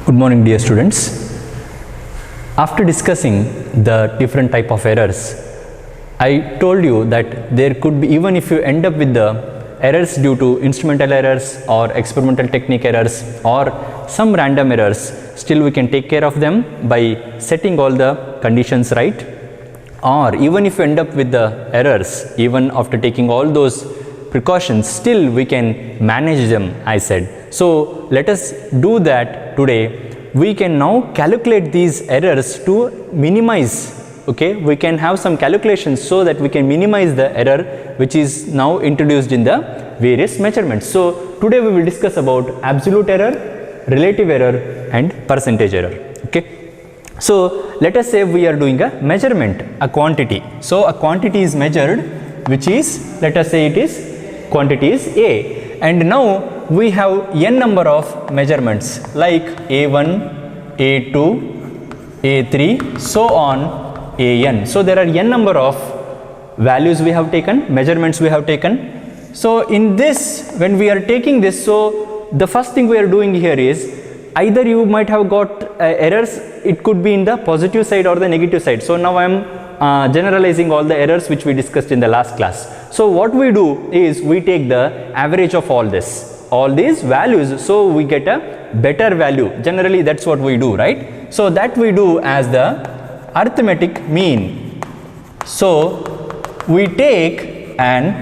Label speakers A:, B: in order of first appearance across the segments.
A: Good morning, dear students. After discussing the different type of errors, I told you that there could be, even if you end up with the errors due to instrumental errors or experimental technique errors or some random errors, still we can take care of them by setting all the conditions right. Or even if you end up with the errors, even after taking all those precautions, still we can manage them, I said. So let us do that today. We can now calculate these errors to minimize. Okay, we can have some calculations so that we can minimize the error which is now introduced in the various measurements. So today we will discuss about absolute error, relative error and percentage error. Okay, so let us say we are doing a measurement, a quantity. So a quantity is measured, which is, let us say it is, quantity is A, and now we have n number of measurements like A1, A2, A3, so on An. So there are n number of values we have taken, measurements we have taken. So in this, when we are taking this, so the first thing we are doing here is, either you might have got errors, it could be in the positive side or the negative side. So now I am generalizing all the errors which we discussed in the last class. So what we do is we take the average of all these values, so we get a better value. Generally that's what we do, right? So that we do as the arithmetic mean. So we take an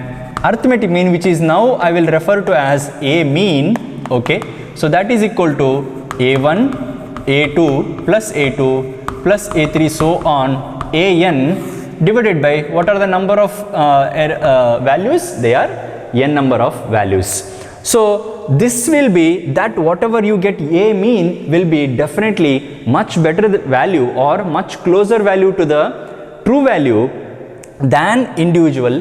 A: arithmetic mean, which is now I will refer to as a mean. Okay, so that is equal to A1, A2 plus A2 plus A3, so on An, divided by what are the number of values? They are n number of values. So this will be that whatever you get A mean will be definitely much better value or much closer value to the true value than individual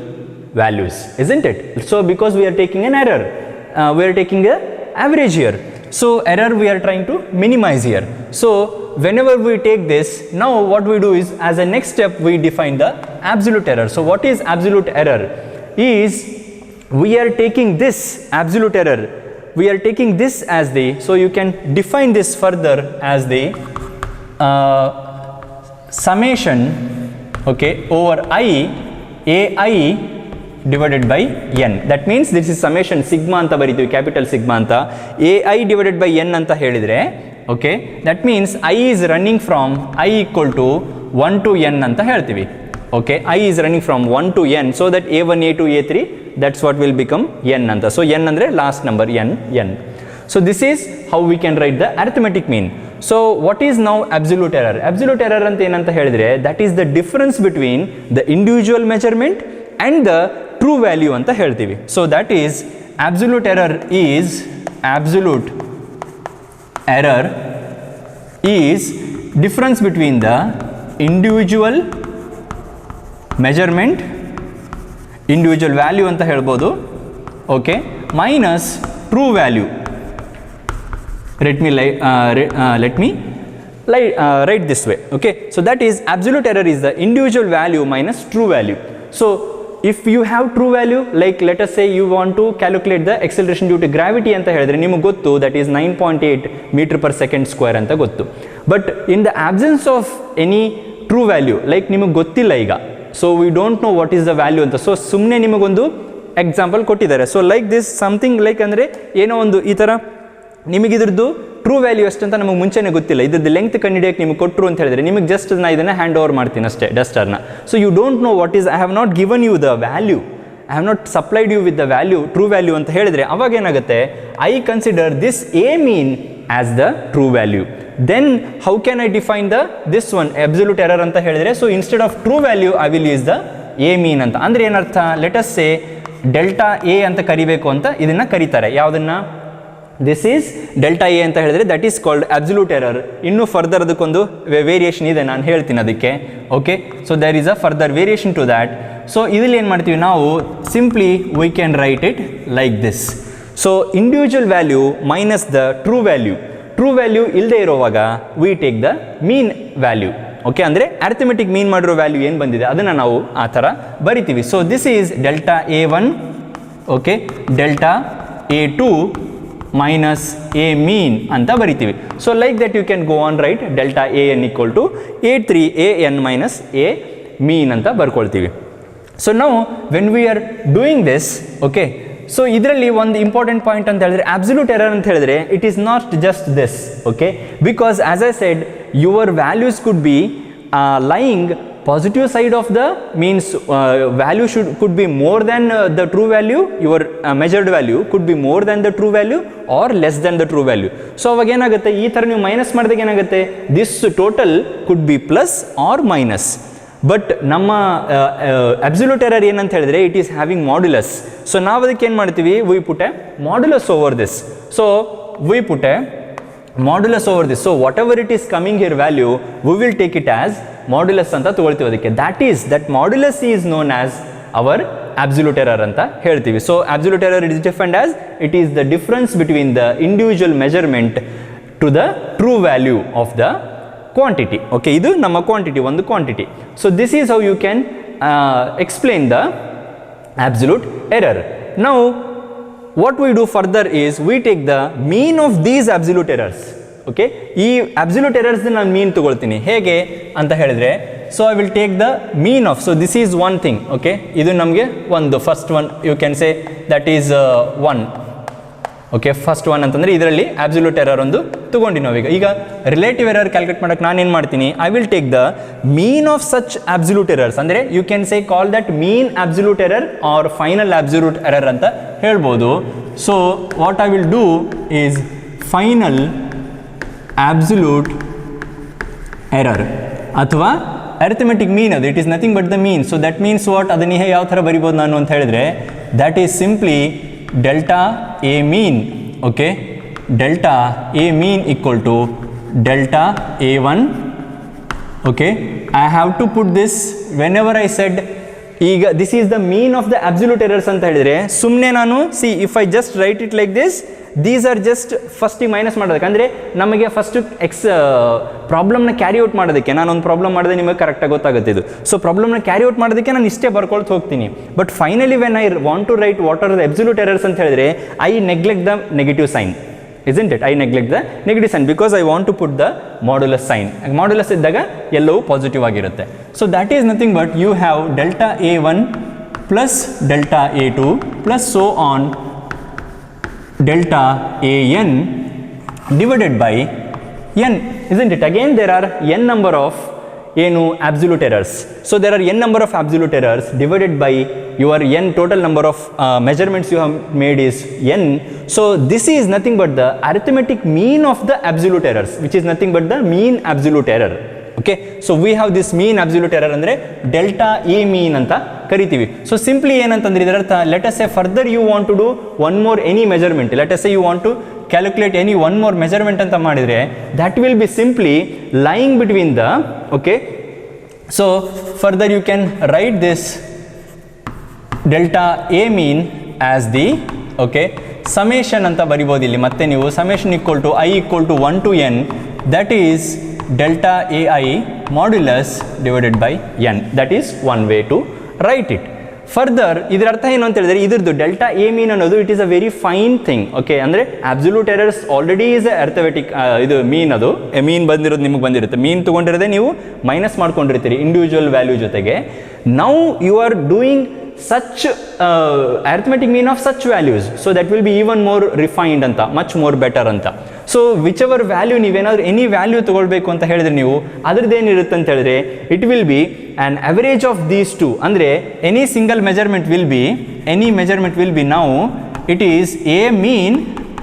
A: values, isn't it? So because we are taking an error, we are taking a average here. So error we are trying to minimize here. So whenever we take this, now what we do is, as a next step we define the absolute error. So what is absolute error? Is we are taking this absolute error, we are taking this as the, so you can define this further as the summation, okay, over I, ai divided by n. That means this is summation sigma anta bariತೀವಿ, capital sigma anta, ai divided by n anta ಹೇಳಿದ್ರೆ, okay, that means I is running from I equal to 1 to n anta ಹೇಳ್ತೀವಿ. Okay, I is running from 1 to n, so that a1, a2, a3, that's what will become n anta. So n andre last number, n. So this is how we can write the arithmetic mean. So what is now absolute error? Absolute error anta ಏನಂತ ಹೇಳಿದ್ರೆ, that is the difference between the individual measurement and the true value anta ಹೇಳ್ತೀವಿ. So that is absolute error is difference between the individual measurement, individual value anta ಹೇಳ್ಬೋದು, okay, minus true value. Let me write this way. Okay, so that is absolute error is the individual value minus true value. So if you have true value, like let us say you want to calculate the acceleration due to gravity anta ಹೇಳಿದ್ರೆ ನಿಮಗೆ ಗೊತ್ತು, that is 9.8 meter per second square ಅಂತ ಗೊತ್ತು. But in the absence of any true value, like ನಿಮಗೆ ಗೊತ್ತಿಲ್ಲ ಈಗ, so we don't know what is the value ಅಂತ, so ಸುಮ್ಮನೆ ನಿಮಗೊಂದು ಎಕ್ಸಾಂಪಲ್ ಕೊಟ್ಟಿದ್ದಾರೆ. So like this something like ಅಂದರೆ ಏನೋ ಒಂದು ಈ ಥರ ನಿಮಗೆ ಇದ್ರದ್ದು ಟ್ರೂ ವ್ಯಾಲ್ಯೂ ಎಷ್ಟು ಅಂತ ನಮಗೆ ಮುಂಚೆನೇ ಗೊತ್ತಿಲ್ಲ, ಇದ್ರದ್ದು ಲೆಂತ್ ಕಂಡುಹಿಡಿಯೋಕ್ಕೆ ನಿಮಗೆ ಕೊಟ್ಟರು ಅಂತ ಹೇಳಿದ್ರೆ ನಿಮಗೆ ಜಸ್ಟ್ ನಾನು ಇದನ್ನು ಹ್ಯಾಂಡ್ ಓವರ್ ಮಾಡ್ತೀನಿ ಅಷ್ಟೇ ಡಸ್ಟರ್ನ. So you don't know what is, I have not given you the value, I have not supplied you with the value, true value ಅಂತ ಹೇಳಿದರೆ ಅವಾಗ ಏನಾಗುತ್ತೆ, I consider this A mean as the true value. Then how can I define this one absolute error ಅಂತ ಹೇಳಿದರೆ, so instead of true value I will use the A mean ಅಂತ. ಅಂದರೆ ಏನರ್ಥ, let us say delta A ಅಂತ ಕರಿಬೇಕು ಅಂತ ಇದನ್ನು ಕರೀತಾರೆ. ಯಾವುದನ್ನು, ದಿಸ್ ಈಸ್ ಡೆಲ್ಟಾ ಎ ಅಂತ ಹೇಳಿದ್ರೆ that is called absolute error. ಇನ್ನೂ ಫರ್ದರ್ ಅದಕ್ಕೊಂದು ವೇರಿಯೇಷನ್ ಇದೆ, ನಾನು ಹೇಳ್ತೀನಿ ಅದಕ್ಕೆ. Okay, so there is a further variation to that. So ಇದರಲ್ಲಿ ಏನು ಮಾಡ್ತೀವಿ ನಾವು, simply we can write it like this. So individual value minus the true value. True value ಇಲ್ಲದೆ ಇರೋವಾಗ we take the mean value. Okay, ಅಂದರೆ arithmetic mean ಮಾಡಿರೋ value ಏನು ಬಂದಿದೆ ಅದನ್ನು ನಾವು ಆ ಥರ ಬರಿತೀವಿ. So this is delta A one, okay, delta A two minus A mean ಅಂತ ಬರಿತೀವಿ. So like that you can go on write delta A N equal to 83 A N minus A mean ಅಂತ ಬರ್ಕೊಳ್ತೀವಿ. ಸೊ ನಾವು when we are doing this, okay, so ಇದರಲ್ಲಿ ಒಂದು important point ಅಂತ ಹೇಳಿದ್ರೆ absolute error ಅಂತ ಹೇಳಿದ್ರೆ it is not just this, okay, because as I said your values could be lying positive side of the means value could be more than the true value, your measured value could be more than the true value or less than the true value. So ಅವಾಗ ಏನಾಗುತ್ತೆ, ಈ ಥರ ನೀವು minus ಮಾಡಿದಾಗ ಏನಾಗುತ್ತೆ, this total could be plus or minus. But ನಮ್ಮ absolute error ಏನಂತ ಹೇಳಿದ್ರೆ it is having modulus. So ನಾವು ಅದಕ್ಕೆ ಏನು ಮಾಡ್ತೀವಿ, we put a modulus over this. So we put a modulus over this. So whatever it is coming here value we will take it as modulus ಅಂತ ತಗೊಳ್ತೀವಿ. ಅದಕ್ಕೆ that modulus is known as our absolute error ಅಂತ ಹೇಳ್ತೀವಿ. So absolute error it is defined as it is the difference between the individual measurement to the true value of the quantity. Okay, ಇದು ನಮ್ಮ quantity, ಒಂದು quantity. So this is how you can explain the absolute error. Now what we do further is we take the mean of these absolute errors. Okay, ಈ absolute errors ನಾನು ಮೀನ್ ತಗೊಳ್ತೀನಿ. ಹೇಗೆ ಅಂತ ಹೇಳಿದ್ರೆ, so I will take the mean of, so this is one thing. Okay, ಇದು ನಮಗೆ ಒಂದು first one you can say that is 1. Okay, first one ಅಂತಂದರೆ ಇದರಲ್ಲಿ ಅಬ್ಸಲ್ಯೂಟ್ ಎರರ್ ಒಂದು ತೊಗೊಂಡು ನಾವೀಗ ಈಗ ರಿಲೇಟಿವ್ ಎರರ್ ಕ್ಯಾಲ್ಕುಲೇಟ್ ಮಾಡೋಕ್ಕೆ ನಾನು ಏನು ಮಾಡ್ತೀನಿ, I will take the mean of such absolute errors. ಅಂದರೆ you can say call that mean absolute error or final absolute error ಅಂತ ಹೇಳ್ಬೋದು. So what I will do is final absolute error ಅಥವಾ arithmetic mean, ಅದು it is nothing but the mean. So that means what, ಅದನ್ನ ಯಾವ ಥರ ಬರಿಬೋದು ನಾನು ಅಂತ ಹೇಳಿದ್ರೆ, that is simply delta a mean. Okay, delta a mean equal to delta a1. Okay, I have to put this whenever I said ಈಗ this is the mean of the absolute errors ಅಂತ ಹೇಳಿದ್ರೆ ಸುಮ್ಮನೆ ನಾನು see if I just write it like this, these are just ಫಸ್ಟಿಗೆ minus ಮಾಡೋದಕ್ಕೆ, ಅಂದರೆ ನಮಗೆ first ಪ್ರಾಬ್ಲಮ್ನ carry out ಮಾಡೋದಕ್ಕೆ, ನಾನೊಂದು ಪ್ರಾಬ್ಲಮ್ ಮಾಡಿದೆ ನಿಮಗೆ ಕರೆಕ್ಟಾಗಿ ಗೊತ್ತಾಗುತ್ತೆ ಇದು. ಸೊ ಪ್ರಾಬ್ಲಮ್ನ ಕ್ಯಾರಿ ಔಟ್ ಮಾಡೋದಕ್ಕೆ ನಾನು ಇಷ್ಟೇ ಬರ್ಕೊಳ್ತಾ ಹೋಗ್ತೀನಿ. But finally when I want to write what are the absolute errors ಅಂತ ಹೇಳಿದ್ರೆ I neglect the negative sign, isn't it? I neglect the negative sign because I want to put the modulus sign. Modulus ಇದ್ದಾಗ ಎಲ್ಲವೂ positive ಆಗಿರುತ್ತೆ. So that is nothing but you have delta a1 plus delta a2 plus so on delta an divided by n, isn't it? Again there are n number of absolute errors. So there are n number of absolute errors divided by your n total number of measurements you have made is n. So this is nothing but the arithmetic mean of the absolute errors, which is nothing but the mean absolute error. Okay, so we have this mean absolute error andre delta a mean anta ಕರಿತೀವಿ. So simply ಏನಂತಂದ್ರೆ ಇದರ ಅರ್ಥ, let us say further you want to do one more any measurement, let us say you want to calculate any one more measurement ಅಂತ ಮಾಡಿದ್ರೆ that will be simply lying between the, okay, so further you can write this delta a mean as the, okay, summation ಅಂತ ಬರಿಬೋದು ಇಲ್ಲಿ. ಮತ್ತೆ ನೀವು summation equal to I equal to 1 to n, that is delta ai modulus divided by n. That is one way to write it. Further ಇದರ ಅರ್ಥ ಏನು ಅಂತ ಹೇಳಿದ್ರೆ, ಇದ್ರದ್ದು ಡೆಲ್ಟಾ ಎ ಮೀನ್ ಅನ್ನೋದು it is a very fine thing. Okay, ಅಂದರೆ absolute errors already is arithmetic, ಇದು mean, ಅದು ಮೀನ್ ಬಂದಿರೋದು ನಿಮಗೆ ಬಂದಿರುತ್ತೆ, ಮೀನ್ ತೊಗೊಂಡಿರೋದೇ ನೀವು ಮೈನಸ್ ಮಾಡ್ಕೊಂಡಿರ್ತೀರಿ ಇಂಡಿವಿಜುವಲ್ ವ್ಯಾಲ್ಯೂ ಜೊತೆಗೆ. Now you are doing such arithmetic mean of such values, so that will be even more refined anta, much more better anta. So whichever value ನೀವೇನಾದರೂ ಎನಿ ವ್ಯಾಲ್ಯೂ ತೊಗೊಳ್ಬೇಕು ಅಂತ ಹೇಳಿದ್ರೆ ನೀವು ಅದ್ರದ್ದು ಏನಿರುತ್ತೆ ಅಂತ ಹೇಳಿದ್ರೆ it will B an average of these two. ಅಂದರೆ any single measurement will be now it is a mean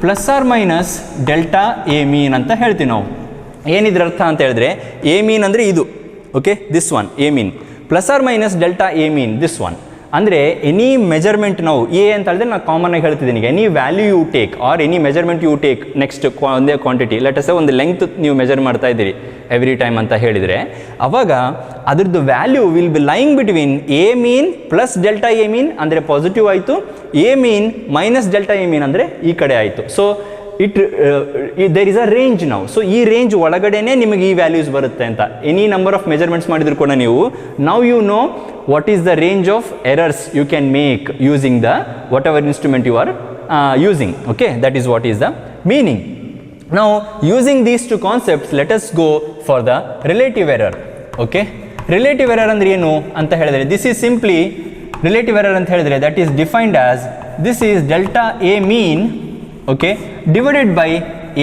A: plus or minus delta a mean ಅಂತ ಹೇಳ್ತೀವಿ ನಾವು. ಏನಿದ್ರ ಅರ್ಥ ಅಂತ ಹೇಳಿದ್ರೆ a mean ಅಂದರೆ ಇದು, okay, this one a mean plus or minus delta a mean this one. ಅಂದರೆ any measurement ನಾವು ಎ ಅಂತ ಹೇಳಿದ್ರೆ ನಾನು ಕಾಮನ್ ಆಗಿ ಹೇಳ್ತಿದ್ದೀನಿ, any value you take or any measurement you take next ಒಂದೇ ಕ್ವಾಂಟಿಟಿ, ಲೆಟಸ್ ಒಂದು ಲೆಂತ್ ನೀವು ಮೆಜರ್ ಮಾಡ್ತಾ ಇದ್ದೀರಿ ಎವ್ರಿ ಟೈಮ್ ಅಂತ ಹೇಳಿದರೆ ಅವಾಗ ಅದ್ರದ್ದು value will be lying between a mean plus delta A mean ಅಂದರೆ ಪಾಸಿಟಿವ್ ಆಯಿತು, a mean minus delta A mean ಅಂದರೆ ಈ ಕಡೆ ಆಯಿತು. So there is a range ನಾವು. ಸೊ ಈ ರೇಂಜ್ ಒಳಗಡೆನೇ ನಿಮಗೆ ಈ ವ್ಯಾಲ್ಯೂಸ್ ಬರುತ್ತೆ ಅಂತ. ಎನಿ ನಂಬರ್ ಆಫ್ ಮೆಜರ್ಮೆಂಟ್ಸ್ ಮಾಡಿದ್ರು ಕೂಡ ನೀವು now you know what is the range of errors you can make using the whatever instrument you are using. Okay, that is what is the meaning. Now using these two concepts, let us go for the relative error. Okay, relative error ಅಂದ್ರೆ ಏನು ಅಂತ ಹೇಳಿದ್ರೆ, this is simply relative error ಅಂತ ಹೇಳಿದ್ರೆ that is defined as this is delta a mean, okay, divided by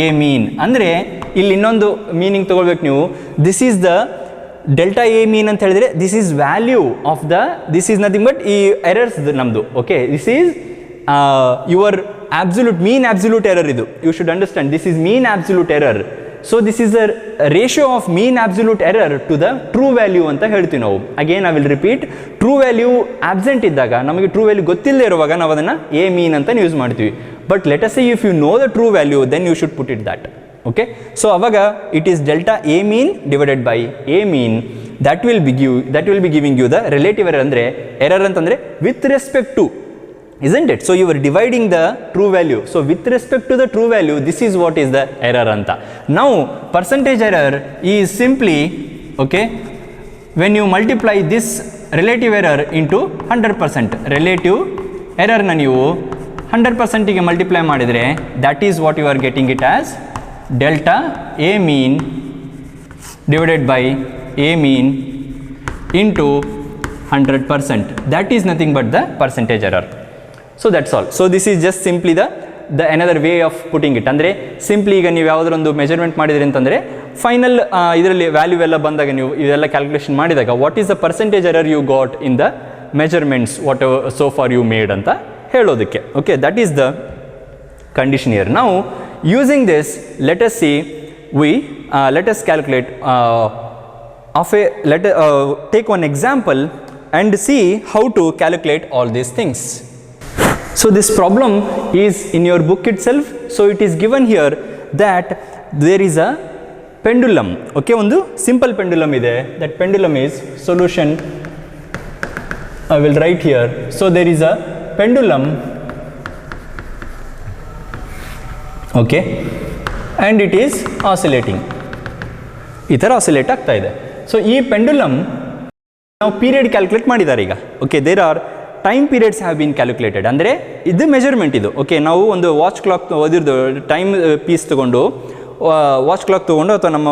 A: a mean. ಅಂದರೆ ಇಲ್ಲಿ ಇನ್ನೊಂದು meaning ತಗೊಳ್ಬೇಕು ನೀವು, this is the delta a mean ಅಂತ ಹೇಳಿದ್ರೆ this is value of the, this is nothing but ಈ errors ನಮ್ಮದು. Okay, this is your absolute mean absolute error. ಇದು you should understand, this is mean absolute error. So this is a ratio of mean absolute error to the true value ಅಂತ ಹೇಳ್ತೀವಿ ನಾವು. Again I will repeat, true value absent ಇದ್ದಾಗ, ನಮಗೆ true value ಗೊತ್ತಿಲ್ಲದೆ ಇರುವಾಗ ನಾವು ಅದನ್ನು a mean ಅಂತ ಯೂಸ್ ಮಾಡ್ತೀವಿ. But let us say if you know the true value, then you should put it that. Okay, so ಅವಾಗ it is delta a mean divided by a mean, that will be giving you the relative error. ಅಂದರೆ error ಅಂತಂದರೆ with respect to, isn't it? So you are dividing the true value, so with respect to the true value, this is what is the error anta. Now percentage error is simply, okay, when you multiply this relative error into 100%, relative error na ನೀವು 100% ಗೆ multiply ಮಾಡಿದ್ರೆ, that is what you are getting it as delta a mean divided by a mean into 100%. That is nothing but the percentage error. So that's all. So this is just simply the another way of putting it. ಅಂದರೆ simply ಈಗ ನೀವು ಯಾವುದರೊಂದು measurement ಮಾಡಿದ್ರಿ ಅಂತಂದರೆ final ಇದರಲ್ಲಿ value ಎಲ್ಲ ಬಂದಾಗ ನೀವು ಇದೆಲ್ಲ ಕ್ಯಾಲ್ಕುಲೇಷನ್ ಮಾಡಿದಾಗ what is the percentage error you got in the measurements what so far you made ಅಂತ ಹೇಳೋದಕ್ಕೆ. Okay, that is the condition here. ನಾವು using this let us see let us calculate take one example and see how to calculate all these things. So this problem is in your book itself. So it is given here that there is a pendulum. Okay, ಒಂದು simple pendulum ಇದೆ. That pendulum is solution. I will write here. So there is a pendulum. Okay, and it is oscillating. ಈ ಥರ oscillate ಆಗ್ತಾ ಇದೆ. So ಈ pendulum ನಾವು period calculate ಮಾಡಿದ್ದಾರೆ ಈಗ. Okay, there are time periods have been calculated. ಅಂದರೆ ಇದು ಮೆಜರ್ಮೆಂಟ್ ಇದು. ಓಕೆ, ನಾವು ಒಂದು ವಾಚ್ ಕ್ಲಾಕ್ ಓದಿರ್ದು ಟೈಮ್ ಪೀಸ್ ತೊಗೊಂಡು ವಾಚ್ ಕ್ಲಾಕ್ ತೊಗೊಂಡು ಅಥವಾ ನಮ್ಮ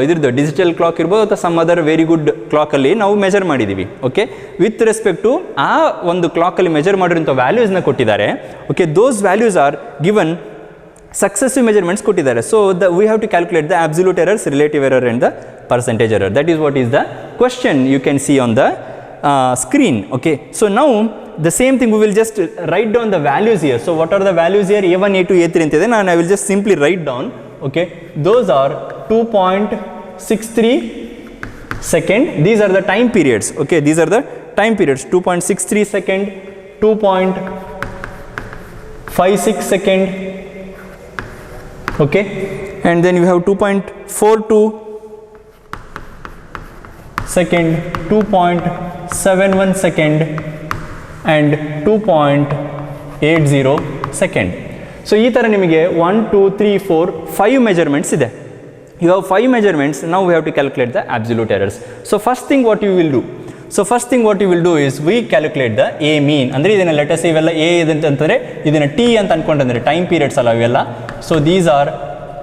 A: ಇದ್ರದ್ದು ಡಿಜಿಟಲ್ ಕ್ಲಾಕ್ ಇರ್ಬೋದು ಅಥವಾ ಸಮ್ ಅದರ್ ವೆರಿ ಗುಡ್ ಕ್ಲಾಕಲ್ಲಿ ನಾವು ಮೆಜರ್ ಮಾಡಿದ್ದೀವಿ. ಓಕೆ, ವಿತ್ ರೆಸ್ಪೆಕ್ಟ್ ಟು ಆ ಒಂದು ಕ್ಲಾಕಲ್ಲಿ ಮೆಜರ್ ಮಾಡಿರೋಂಥ ವ್ಯಾಲ್ಯೂಸ್ನ ಕೊಟ್ಟಿದ್ದಾರೆ. Okay, those values are given successive measurements ಕೊಟ್ಟಿದ್ದಾರೆ. So we have to calculate the absolute errors, relative error and the percentage error. That is what is the question you can see on the screen. Okay, so now the same thing we will just write down the values here. So what are the values here? A1, A2, A3 ಅಂತಿದೆ. ನಾನು I will just simply write down. Okay, those are 2.63 second. These are the time periods. Okay, these are the time periods. 2.63 second, 2.56 second. Okay, and then you have 2.42 second, 2.71 second and 2.80 second. So ಈ ಥರ ನಿಮಗೆ 1 2 3 4 5 measurements ಇದೆ. You have 5 measurements. Now we have to calculate the absolute errors. So first thing what you will do, is we calculate the a mean. ಅಂದರೆ ಇದನ್ನು let us say ಇವೆಲ್ಲ a ಇದೆ ಅಂತಂದರೆ ಇದನ್ನು t ಅಂತ ಅನ್ಕೊಂಡ್ರೆ ಟೈಮ್ ಪೀರಿಯಡ್ಸ್ ಅಲ್ಲ ಇವೆಲ್ಲ. So these are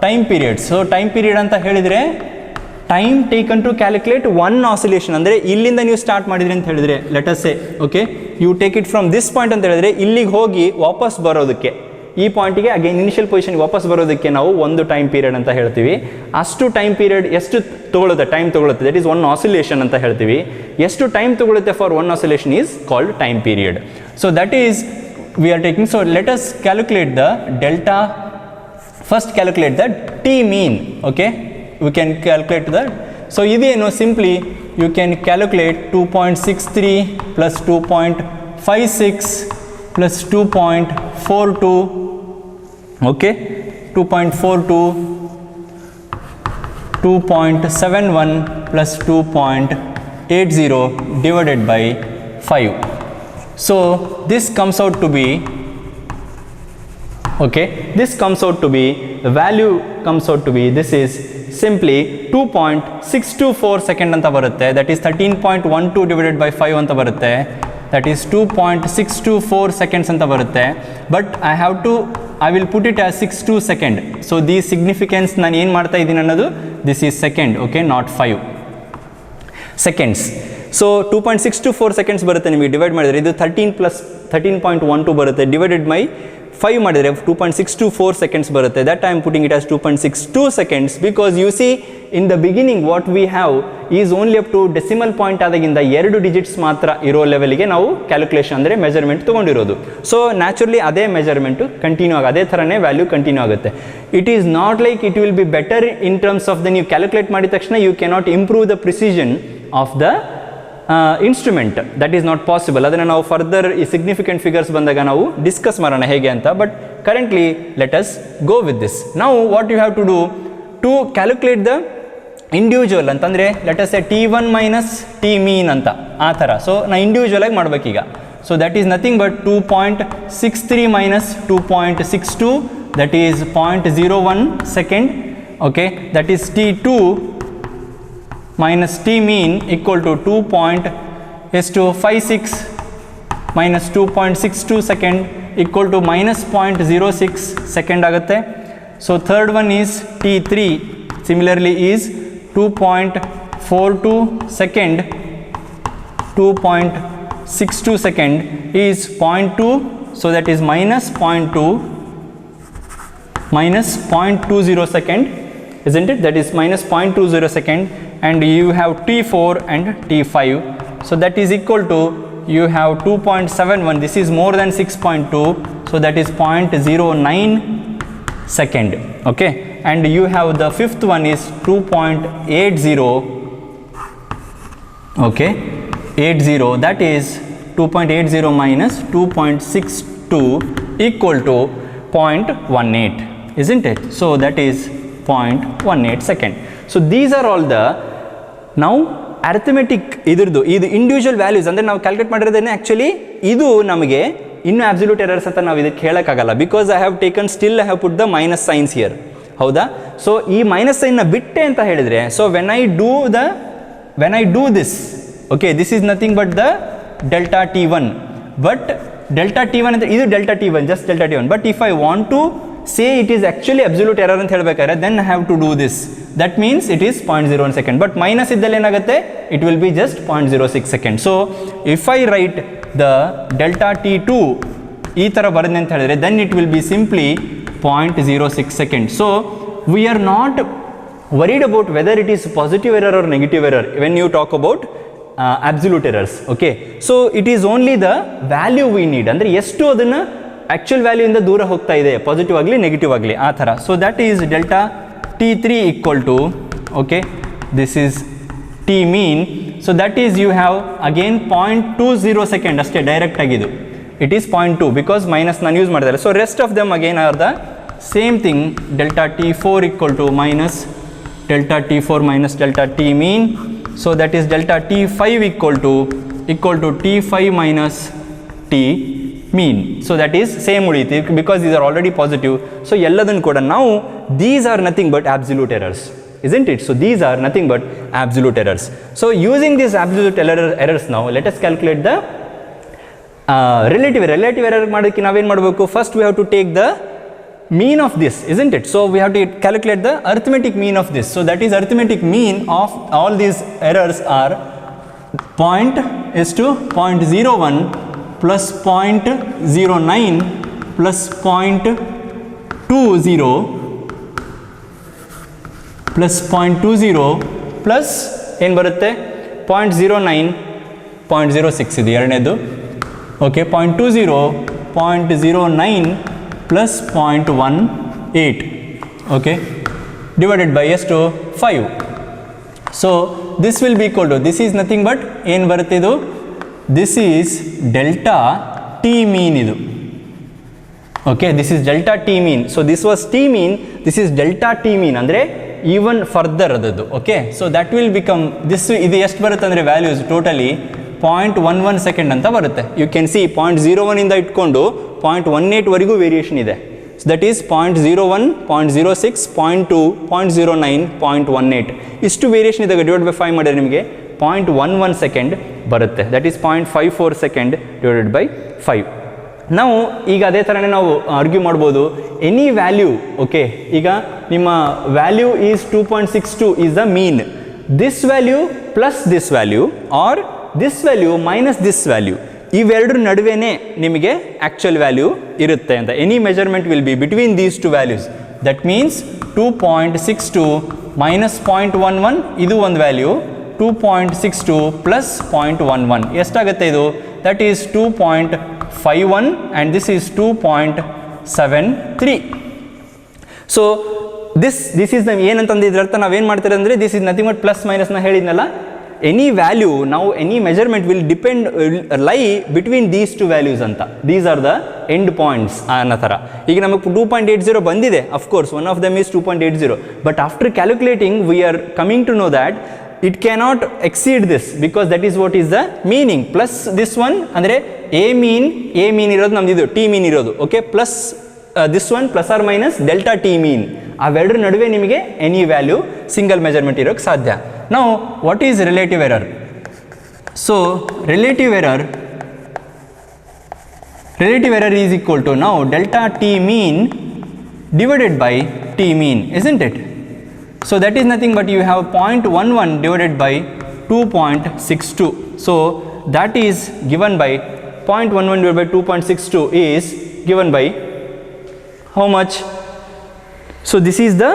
A: time periods. So time period ಅಂತ ಹೇಳಿದರೆ time taken to calculate one oscillation. ಅಂದರೆ ಇಲ್ಲಿಂದ ನೀವು ಸ್ಟಾರ್ಟ್ ಮಾಡಿದ್ರಿ ಅಂತ ಹೇಳಿದರೆ let us say, okay, you take it from this point ಅಂತ ಹೇಳಿದ್ರೆ ಇಲ್ಲಿಗೆ ಹೋಗಿ ವಾಪಸ್ ಬರೋದಕ್ಕೆ, ಈ ಪಾಯಿಂಟಿಗೆ ಅಗೇನ್ ಇನಿಷಿಯಲ್ ಪೊಸಿಷನ್ಗೆ ವಾಪಸ್ ಬರೋದಕ್ಕೆ ನಾವು ಒಂದು ಟೈಮ್ ಪೀರಿಯಡ್ ಅಂತ ಹೇಳ್ತೀವಿ. ಅಷ್ಟು ಟೈಮ್ ಪೀರಿಯಡ್ ಎಷ್ಟು ತೊಗೊಳುತ್ತೆ, ಟೈಮ್ ತೊಗೊಳುತ್ತೆ, ದಟ್ ಈಸ್ ಒನ್ ಆಸಿಲೇಷನ್ ಅಂತ ಹೇಳ್ತೀವಿ. ಎಷ್ಟು ಟೈಮ್ ತೊಗೊಳುತ್ತೆ for one oscillation is called time period. So that is we are taking. So let us calculate the delta. First calculate the T mean. Okay, we can calculate the. So ಇದೇನು simply you can calculate 2.63 plus 2.56 plus 2.42, okay, 2.42, 2.71 plus 2.80 divided by 5. So this comes out to be, okay, this comes out to be, the value comes out to be, this is simply 2.624 second anta barutte, that is 13.12 divided by 5 anta barutte. That is 2.624 seconds ಅಂತ ಬರುತ್ತೆ. But I will put it as 62 second. So the significance ನಾನು ಏನು ಮಾಡ್ತಾ ಇದ್ದೀನಿ ಅನ್ನೋದು this is second, okay, not 5 seconds. So 2.624 seconds ಬರುತ್ತೆ ನಿಮಗೆ divide ಮಾಡಿದರೆ. ಇದು 13+13.12 ಬರುತ್ತೆ. ಡಿವೈಡೆಡ್ ಬೈ 5 ಮಾಡಿದರೆ 2.624 ಸೆಕೆಂಡ್ಸ್ ಬರುತ್ತೆ. That I am putting it as 2.62 seconds because you see in the beginning what we have is only up to decimal point ಆದಾಗಿಂದ 2 digits ಮಾತ್ರ ಇರೋ ಲೆವೆಲ್ಗೆ ನಾವು ಕ್ಯಾಲ್ಕುಲೇಷನ್ ಅಂದರೆ ಮೆಜರ್ಮೆಂಟ್ ತೊಗೊಂಡಿರೋದು. ಸೊ ನ್ಯಾಚುರಲಿ ಅದೇ ಮೆಜರ್ಮೆಂಟು ಕಂಟಿನ್ಯೂ ಅದೇ ಥರನೇ ವ್ಯಾಲ್ಯೂ ಕಂಟಿನ್ಯೂ ಆಗುತ್ತೆ. It is not like it will be better in terms of the ನೀವು ಕ್ಯಾಲ್ಕುಲೇಟ್ ಮಾಡಿದ ತಕ್ಷಣ you cannot improve the precision of the instrument. That is not possible. ಅದನ್ನು ನಾವು further ಈ ಸಿಗ್ನಿಫಿಕೆಂಟ್ ಫಿಗರ್ಸ್ ಬಂದಾಗ ನಾವು ಡಿಸ್ಕಸ್ ಮಾಡೋಣ ಹೇಗೆ ಅಂತ. But currently let us go with this. ನಾವು what you have to do to calculate the individual ಅಂತಂದರೆ let us A T1 minus T mean ಅಂತ ಆ ಥರ. ಸೊ ನಾನು ಇಂಡಿವಿಜುವಲ್ ಆಗಿ ಮಾಡಬೇಕೀಗ. So that is nothing but 2.63 minus 2.62 that is 0.01 second. Okay, that is T2 minus T mean equal to 2.56 minus 2.62 second equal to minus 0.06 second ಆಗುತ್ತೆ. So third one is T3 similarly is 2.42 second, 2.62 second is 0.2, so that is minus 0.20 second, isn't it? That is minus 0.20 second. And you have T4 and T5, so that is equal to you have 2.71. this is more than 6.2, so that is 0.09 second. Okay, and you have the fifth one is 2.80. okay, 80, that is 2.80 minus 2.62 equal to 0.18, isn't it? So that is 0.18 second. So these are all the now arithmetic ಇದು individual values ಅಂದರೆ ನಾವು calculate ಮಾಡಿರೋದೇನೆ. Actually ಇದು ನಮಗೆ ಇನ್ನೂ absolute errors ಅಂತ ನಾವು ಇದಕ್ಕೆ ಹೇಳೋಕ್ಕಾಗಲ್ಲ because I have taken still I have put the minus signs here. ಹೌದಾ? ಸೊ ಈ ಮೈನಸ್ ಸೈನ್ನ ಬಿಟ್ಟೆ ಅಂತ ಹೇಳಿದರೆ, so when I do this, okay, this is nothing but the delta T1, but delta T1 ಅಂದರೆ ಇದು delta T1, just delta T1. But if I want to say it is actually absolute error ಅಂತ ಹೇಳಬೇಕಾದ್ರೆ then I have to do this. That means it is 0.01 second. But minus ಇದ್ದಲ್ಲಿ ಏನಾಗುತ್ತೆ, it will be just 0.06 second. So if I write the delta T2 ಈ ಥರ ಬರೆದೆ ಅಂತ ಹೇಳಿದ್ರೆ then it will be simply 0.06 second. So we are not worried about whether it is positive error or negative error when you talk about absolute errors. Okay, so it is only the value we need. ಅಂದರೆ ಎಷ್ಟು ಅದನ್ನು actual ವ್ಯಾಲ್ಯೂಯಿಂದ ದೂರ ಹೋಗ್ತಾ ಇದೆ, positive ಆಗಲಿ negative ಆಗಲಿ ಆ ಥರ. So that is delta T3 equal to, okay, this is T mean. So that is you have again 0.20 second ಅಷ್ಟೇ ಡೈರೆಕ್ಟ್ ಆಗಿದ್ದು. ಇಟ್ ಈಸ್ 0.2 ಬಿಕಾಸ್ ಮೈನಸ್ ನಾನು ಯೂಸ್ ಮಾಡಿದ್ದಾರೆ. So rest of them again are the same thing. Delta T4 equal to minus delta T4 minus delta T mean. So that is delta T5 equal to T5 minus T mean. So that is same ಉಳಿಯುತ್ತೆ because these are already positive. So ಎಲ್ಲದನ್ನು ಕೂಡ ನಾವು these are nothing but absolute errors, isn't it? So these are nothing but absolute errors. So using these absolute errors now let us calculate the relative error. ಮಾಡೋದಕ್ಕೆ ನಾವೇನು ಮಾಡಬೇಕು, first we have to take the mean of this, isn't it? So we have to calculate the arithmetic mean of this. So that is arithmetic mean of all these errors are 0.01 plus 0.09 plus 0.20 plus 0.20 plus ಏನು ಬರುತ್ತೆ 0.09 0.06 ಇದು ಎರಡನೇದು. Okay, 0.20 0.09 plus 0.18, okay, divided by ಎಷ್ಟು 5. So this will be equal to, this is nothing but ಏನು ಬರುತ್ತೆ ಇದು, this is delta T mean ಇದು. Okay, this is delta T mean. So this was T mean, this is delta T mean ಅಂದರೆ even further ಅದದ್ದು. Okay, so that will become this. ಇದು ಎಷ್ಟು ಬರುತ್ತೆ ಅಂದರೆ values totally 0.11 second ಅಂತ ಬರುತ್ತೆ. You can C 0.01 ಇಂದ ಇಟ್ಕೊಂಡು 0.18 ವರೆಗೂ ವೇರಿಯೇಷನ್ ಇದೆ. ಸೊ ದಟ್ ಈಸ್ 0.01 0.06 0.2 0.09 0.18 ಇಷ್ಟು ವೇರಿಯೇಷನ್ ಇದ್ದಾಗ ಡಿವೈಡ್ ಬೈ 5 ಮಾಡಿದ್ರೆ ನಿಮಗೆ 0.11 ಸೆಕೆಂಡ್ ಬರುತ್ತೆ. That is 0.54 second divided by 5. ನಾವು ಈಗ ಅದೇ ಥರನೇ ನಾವು ಆರ್ಗ್ಯೂ ಮಾಡ್ಬೋದು ಎನಿ ವ್ಯಾಲ್ಯೂ. ಓಕೆ, ಈಗ ನಿಮ್ಮ value is 2.62 is the mean. This value plus this value or this value minus this value, ಇವೆರಡರ ನಡುವೆನೇ ನಿಮಗೆ ಆ್ಯಕ್ಚುಯಲ್ ವ್ಯಾಲ್ಯೂ ಇರುತ್ತೆ ಅಂತ. Any measurement will be between these two values. That means 2.62 minus 0.11 ಇದು ಒಂದು value, 2.62 plus 0.11 ಎಷ್ಟಾಗುತ್ತೆ ಇದು? That is 2.51 and this is 2.73. So this is the ಏನಂತಂದು ಇದರರ್ಥ ನಾವೇನು ಮಾಡ್ತಾರೆ ಅಂದರೆ this is nothing but plus minus. ನಾ ಹೇಳಿದ್ನಲ್ಲ, ಎನಿ ವ್ಯಾಲ್ಯೂ ನಾವು any measurement will lie between these two values ಅಂತ. These are the end points ಅನ್ನೋ ಥರ. ಈಗ ನಮಗೆ 2.80 ಬಂದಿದೆ, of course one of them is 2.80, but after calculating we are coming to know that it cannot exceed this because that is what is the meaning. Plus this one ಅಂದರೆ a mean ಇರೋದು ನಮ್ದು ಇದು t mean ಇರೋದು. Okay, plus this one plus or minus delta t mean, ಅವೆರಡರ ನಡುವೆ ನಿಮಗೆ any value single measurement ಇರೋಕ್ಕೆ ಸಾಧ್ಯ. Now what is relative error? So relative error is equal to now delta t mean divided by t mean, isn't it? So that is nothing but you have 0.11 divided by 2.62. So that is given by 0.11 divided by 2.62 is given by how much? So this is the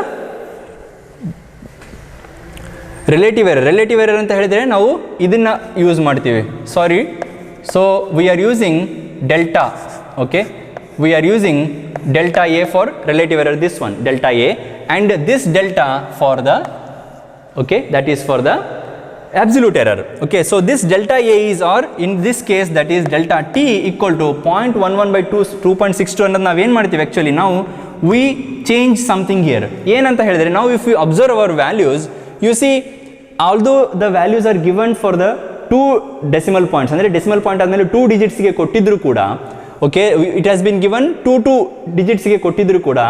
A: relative error. Relative error ಅಂತ ಹೇಳಿದರೆ ನಾವು ಇದನ್ನು use ಮಾಡ್ತೀವಿ. ಸಾರಿ, so we are using delta. Okay, we are using delta A for relative error, this one delta A, and this delta for the, okay, that is for the absolute error. Okay, so this delta A is, or in this case that is delta T equal to 0.11 by 2.62 ಅನ್ನೋದು ನಾವು ಏನು ಮಾಡ್ತೀವಿ actually ನಾವು we change something here. ಏನಂತ ಹೇಳಿದರೆ now if you observe our values, you see although the values are given for the 2 decimal points, ಅಂದರೆ decimal point ಆದಮೇಲೆ 2 ಡಿಜಿಟ್ಸ್ಗೆ ಕೊಟ್ಟಿದ್ರು ಕೂಡ, okay, it has been given 2 ಡಿಜಿಟ್ಸ್ಗೆ ಕೊಟ್ಟಿದ್ರು ಕೂಡ,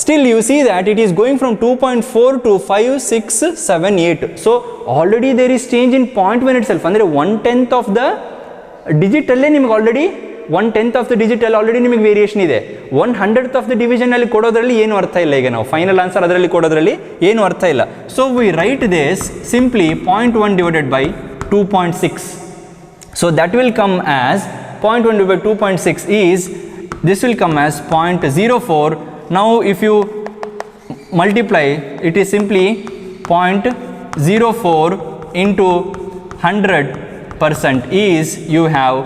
A: still you see that it is going from 2.4 to 5, 6, 7, 8. So already there is change in point one itself. ಅಂದರೆ 1/10 of the digit ಅಲ್ಲೇ ನಿಮಗೆ already 1/10 of the digit ಅಲ್ಲಿ already ನಿಮಗೆ variation ಇದೆ. 1/100th of the division ಅಲ್ಲಿ ಕೊಡೋದ್ರಲ್ಲಿ ಏನು ಅರ್ಥ ಇಲ್ಲ. ಈಗ ನಾವು ಫೈನಲ್ ಆನ್ಸರ್ ಅದರಲ್ಲಿ ಕೊಡೋದ್ರಲ್ಲಿ ಏನು ಅರ್ಥ ಇಲ್ಲ. So we write this simply 0.1 divided by 2.6. So that will come as 0.1 divided by 2.6 is, this will come as 0.04. Now if you multiply, it is simply 0.04 into 100% is you have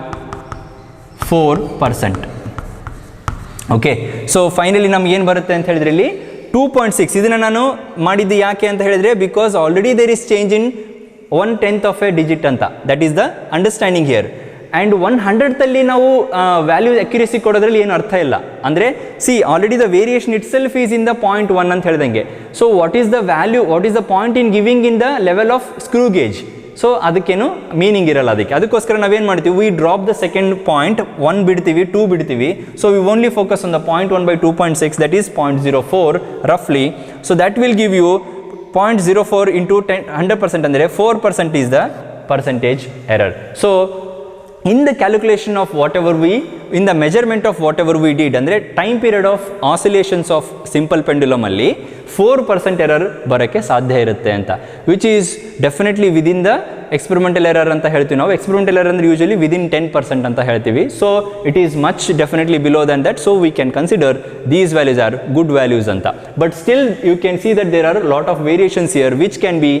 A: 4%. Okay, so finally ನಮ್ಗೆ ಏನು ಬರುತ್ತೆ ಅಂತ ಹೇಳಿದ್ರೆ ಇಲ್ಲಿ 2.6. ಇದನ್ನು ನಾನು ಮಾಡಿದ್ದು ಯಾಕೆ ಅಂತ ಹೇಳಿದರೆ because already there is change in 1/10 of a digit ಅಂತ. That is the understanding here. And 100th ನಾವು ವ್ಯಾಲ್ಯೂ ಅಕ್ಯುರೇಸಿ ಕೊಡೋದ್ರಲ್ಲಿ ಏನು ಅರ್ಥ ಇಲ್ಲ. ಅಂದರೆ see already the variation itself is in the 0.1 ಅಂತ ಹೇಳ್ದಂಗೆ. So what is the value, what is the point in giving in the level of screw gauge? So ಅದಕ್ಕೇನು meaning ಇರಲ್ಲ ಅದಕ್ಕೆ. ಅದಕ್ಕೋಸ್ಕರ ನಾವೇನು ಮಾಡ್ತೀವಿ, we drop the second point, 1 ಬಿಡ್ತೀವಿ, 2 ಬಿಡ್ತೀವಿ. So we only focus on the 0.1 by 2.6, that is 0.04 ರಫ್ಲಿ. So that will give you 0.04 into 100% ಅಂದರೆ 4% is the percentage error. So in the calculation of whatever we, in the measurement of whatever we did, ಅಂದರೆ time period of oscillations of simple pendulum ಅಲ್ಲಿ 4% error ಬರೋಕ್ಕೆ ಸಾಧ್ಯ ಇರುತ್ತೆ ಅಂತ, which is definitely within the experimental error ಅಂತ ಹೇಳ್ತೀವಿ ನಾವು. Experimental error ಅಂದರೆ ಯೂಶಲಿ ವಿದಿನ್ 10% ಅಂತ ಹೇಳ್ತೀವಿ. So it is much definitely below than that. So we can consider these values are good values ಅಂತ. But still you can see that there are lot of variations here which can be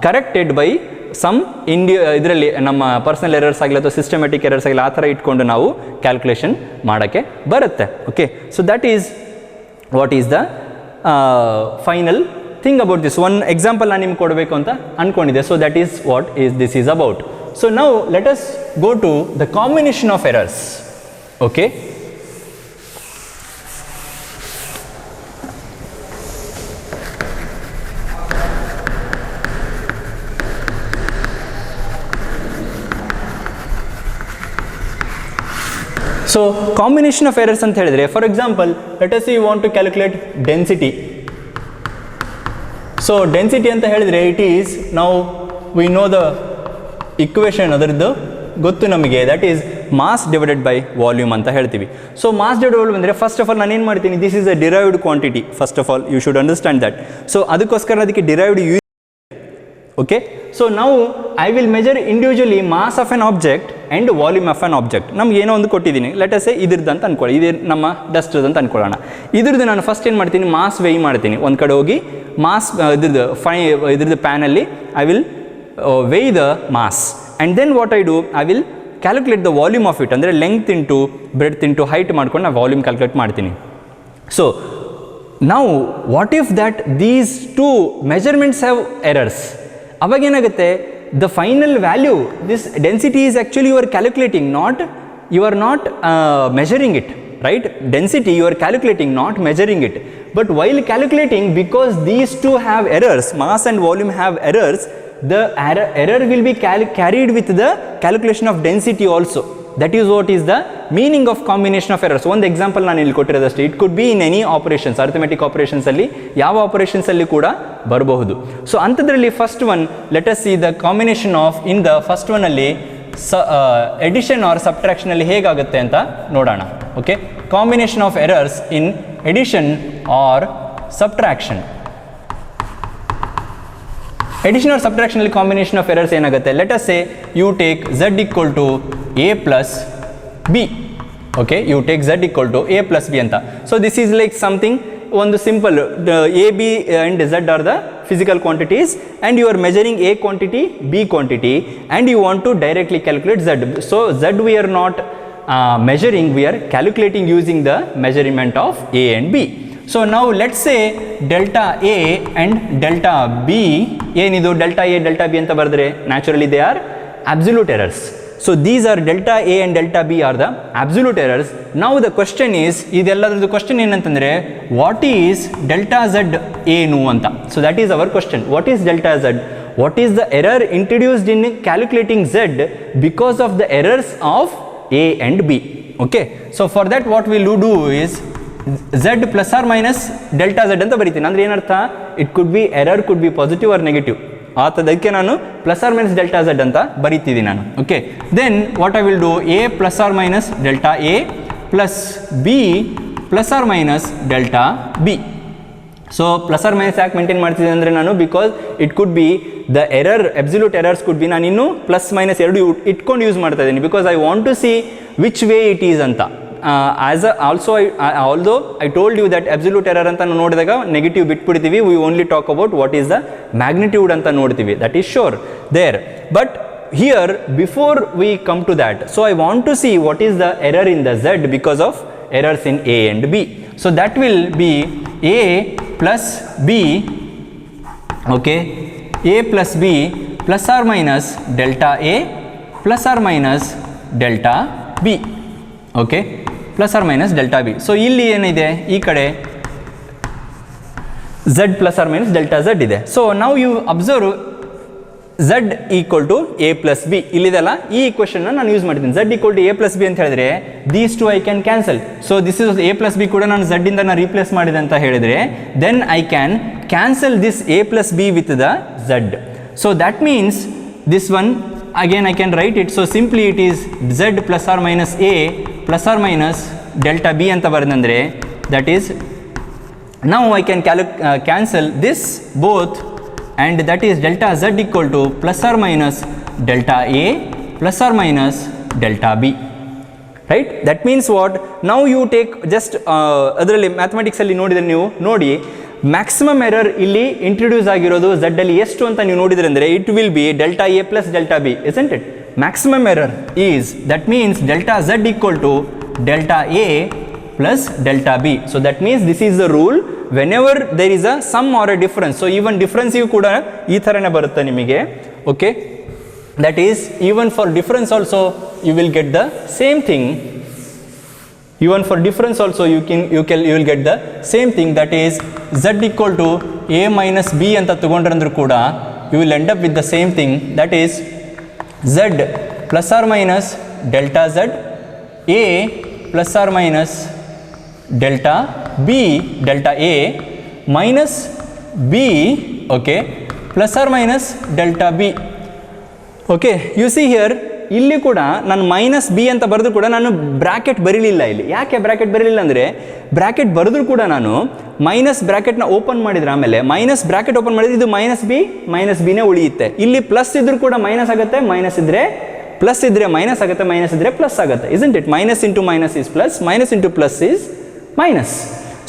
A: corrected by some ಇದರಲ್ಲಿ ನಮ್ಮ personal errors ಆಗಲಿ ಅಥವಾ systematic errors ಆಗಲಿ ಆ ಥರ ಇಟ್ಕೊಂಡು ನಾವು ಕ್ಯಾಲ್ಕುಲೇಷನ್ ಮಾಡೋಕ್ಕೆ ಬರುತ್ತೆ. Okay, so that is what is the final thing about this. One example ನಾನು ನಿಮ್ಗೆ ಕೊಡಬೇಕು ಅಂತ ಅಂದ್ಕೊಂಡಿದ್ದೆ. So that is what is this is about. So now let us go to the combination of errors. Okay, so combination of errors ಅಂತ ಹೇಳಿದರೆ, for example let us you want to calculate density. So density ಅಂತ ಹೇಳಿದರೆ it is ನಾವು we know the equation ಅದರದ್ದು ಗೊತ್ತು ನಮಗೆ, that is mass divided by volume ಅಂತ ಹೇಳ್ತೀವಿ. ಸೊ ಮಾಸ್ ಡಿವೈಡೆಡ್ ವಾಲ್ಯೂಮ್ ಅಂದರೆ ಫಸ್ಟ್ ಆಫ್ ಆಲ್ ನಾನು ಏನು ಮಾಡ್ತೀನಿ, this is a derived quantity. First of all you should understand that. So ಅದಕ್ಕೋಸ್ಕರ ಅದಕ್ಕೆ ಡಿರೈವ್ಡ್ ಯು. ಓಕೆ, ಸೊ ನಾವು I will measure individually mass of an object and volume of an object. ನಮ್ಗೆ ಏನೋ ಒಂದು ಕೊಟ್ಟಿದ್ದೀನಿ, ಲೆಟ್ ಅಸ್ ಸೇ ಇದ್ರದ್ದು ಅಂತ ಅನ್ಕೊಳ್ಳಿ, ಇದೇ ನಮ್ಮ ಡಸ್ಟ್ರದ್ದು ಅಂತ ಅನ್ಕೊಳ್ಳೋಣ. ಇದ್ರದ್ದು ನಾನು ಫಸ್ಟ್ ಏನು ಮಾಡ್ತೀನಿ, ಮಾಸ್ ವೇಯ್ ಮಾಡ್ತೀನಿ. ಒಂದು ಕಡೆ ಹೋಗಿ ಮಾಸ್ ಇದ್ರದ್ದು ಪ್ಯಾನಲ್ಲಿ I will weigh the mass, and then what I do, I will calculate the volume of it. ಅಂದರೆ length into breadth into height ಮಾಡ್ಕೊಂಡು ನಾನು ವಾಲ್ಯೂಮ್ ಕ್ಯಾಲ್ಕುಲೇಟ್ ಮಾಡ್ತೀನಿ. ಸೊ ನಾವು what if that these two measurements have errors, ಅವಾಗೇನಾಗುತ್ತೆ, the final value, this density is actually you are calculating, you are not measuring it, right? Density you are calculating, not measuring it. But while calculating, because these two have errors, mass and volume have errors, the error will be carried with the calculation of density also. That is what is the meaning of combination of errors. One example ನಾನು ಇಲ್ಲಿ ಕೊಟ್ಟಿರೋದಷ್ಟೇ. It could be in any operations, arithmetic operations ಅಲ್ಲಿ ಯಾವ operations ಅಲ್ಲಿ ಕೂಡ ಬರಬಹುದು. So ಅಂಥದ್ರಲ್ಲಿ first one, let us see the combination of, in the first one ಅಲ್ಲಿ addition or subtraction ಅಲ್ಲಿ ಹೇಗಾಗುತ್ತೆ ಅಂತ ನೋಡೋಣ. Okay, combination of errors in addition or subtraction. Addition or subtraction ಅಲ್ಲಿ ಕಾಂಬಿನೇಷನ್ ಆಫ್ ಎರರ್ಸ್ ಏನಾಗುತ್ತೆ, let us say you take z equal to a plus b. Okay, you take z equal to a plus b ಅಂತ. So this is like something, ಒಂದು simple a b and z are the physical quantities and you are measuring a quantity, b quantity, and you want to directly calculate z. So z we are not measuring, we are calculating using the measurement of a and b. So now let's say delta a and delta b, ಏನಿದು delta a delta b ಅಂತ ಬರೆದ್ರೆ naturally they are absolute errors. So these are delta a and delta b are the absolute errors. Now the question is, ಇದೆಲ್ಲದರದ್ದು question ಏನಂತಂದರೆ, what is delta z ಏನು ಅಂತ. So that is our question. What is delta z? What is the error introduced in calculating z because of the errors of a and b? Okay, so for that what we will do is z plus or minus delta z ಅಂತ ಬರೀತೀನಿ. ಅಂದರೆ ಏನರ್ಥ, it could be error could be positive or negative. ಅದಕ್ಕೆ ನಾನು plus or minus delta z ಅಂತ ಬರೀತಿದ್ದೀನಿ ನಾನು. Okay, then what I will do, a plus or minus delta A plus B plus or minus delta B. So plus or minus ಯಾಕೆ maintain ಮಾಡ್ತಿದ್ದೀನಿ ಅಂದರೆ ನಾನು, because it could be the error, absolute errors could be, ನಾನು ಇನ್ನೂ plus minus ಎರಡು ಇಟ್ಕೊಂಡು use ಮಾಡ್ತಾ ಇದ್ದೀನಿ, because I want to see which way it is ಅಂತ. As also although I told you that absolute error ಅಂತ ನೋಡಿದಾಗ negative ಬಿಟ್ಬಿಡ್ತೀವಿ, we only talk about what is the magnitude ಅಂತ ನೋಡ್ತೀವಿ, that is sure there. But here before we come to that, so I want to see what is the error in the Z because of errors in A and B. So that will be A plus B, okay, A plus B plus or minus delta A plus or minus delta B. Okay, plus or minus delta B. So ಇಲ್ಲಿ ಏನಿದೆ, ಈ ಕಡೆ z plus or minus delta z ಇದೆ. ಸೊ ನಾವು you observe z equal to A plus B ಇಲ್ಲಿದೆಲ್ಲ, ಈ ಇಕ್ವೇಷನ್ನ ನಾನು ಯೂಸ್ ಮಾಡ್ತೀನಿ. z equal to A plus B ಅಂತ ಹೇಳಿದ್ರೆ these two I can cancel. So this is A plus B ಕೂಡ ನಾನು z ಇಂದ ನಾನು ರೀಪ್ಲೇಸ್ ಮಾಡಿದೆ ಅಂತ ಹೇಳಿದರೆ, then I can cancel this A plus be with the z. So that means this one again I can write it. So simply it is z plus or minus a plus or minus delta b ಅಂತ ಬರೆದಂದ್ರೆ, that is now I can cancel this both, and that is delta z equal to plus or minus delta a plus or minus delta b, right? That means what, now you take just ಅದರಲ್ಲಿ mathematics ಅಲ್ಲಿ ನೋಡಿದ್ರೆ ನೀವು ನೋಡಿ, maximum error ಇಲ್ಲಿ introduce ಆಗಿರೋದು z ಅಲ್ಲಿ ಎಷ್ಟು ಅಂತ ನೀವು ನೋಡಿದ್ರೆ ಅಂದರೆ, it will be delta A plus delta B, isn't it? Maximum error is, that means delta z equal to delta A plus delta B. So that means this is the rule whenever there is a sum or a difference. So even ಡಿಫ್ರೆನ್ಸಿಗೂ ಕೂಡ ಈ ಥರನೇ ಬರುತ್ತೆ ನಿಮಗೆ. Okay, that is even for difference also you will get the same thing. Even for difference also you will get the same thing, that is z equal to a minus b ಅಂತ ತಗೊಂಡ್ರಂದ್ರೂ ಕೂಡ you will end up with the same thing, that is z plus or minus delta z, a plus or minus delta b, delta a minus b, okay, plus or minus delta b. Okay, U see here, ಇಲ್ಲಿ ಕೂಡ ನಾನು minus B ಅಂತ ಬರೆದು ಕೂಡ ನಾನು bracket ಬರೀಲಿಲ್ಲ ಇಲ್ಲಿ. ಯಾಕೆ bracket ಬರೀಲಿಲ್ಲ ಅಂದರೆ, ಬ್ರ್ಯಾಕೆಟ್ ಬರೆದ್ರು ಕೂಡ ನಾನು ಮೈನಸ್ ಬ್ರ್ಯಾಕೆಟ್ನ ಓಪನ್ ಮಾಡಿದ್ರೆ ಆಮೇಲೆ ಮೈನಸ್ ಬ್ರ್ಯಾಕೆಟ್ ಓಪನ್ ಮಾಡಿದ್ರೆ ಇದು ಮೈನಸ್ ಬಿನೇ ಉಳಿಯುತ್ತೆ. ಇಲ್ಲಿ ಪ್ಲಸ್ ಇದ್ರೂ ಕೂಡ ಮೈನಸ್ ಆಗುತ್ತೆ, ಮೈನಸ್ ಇದ್ದರೆ ಪ್ಲಸ್ ಇದ್ದರೆ ಮೈನಸ್ ಆಗುತ್ತೆ, ಮೈನಸ್ ಇದ್ದರೆ ಪ್ಲಸ್ ಆಗುತ್ತೆ. Isn't it? Minus into minus is plus, minus into plus is minus.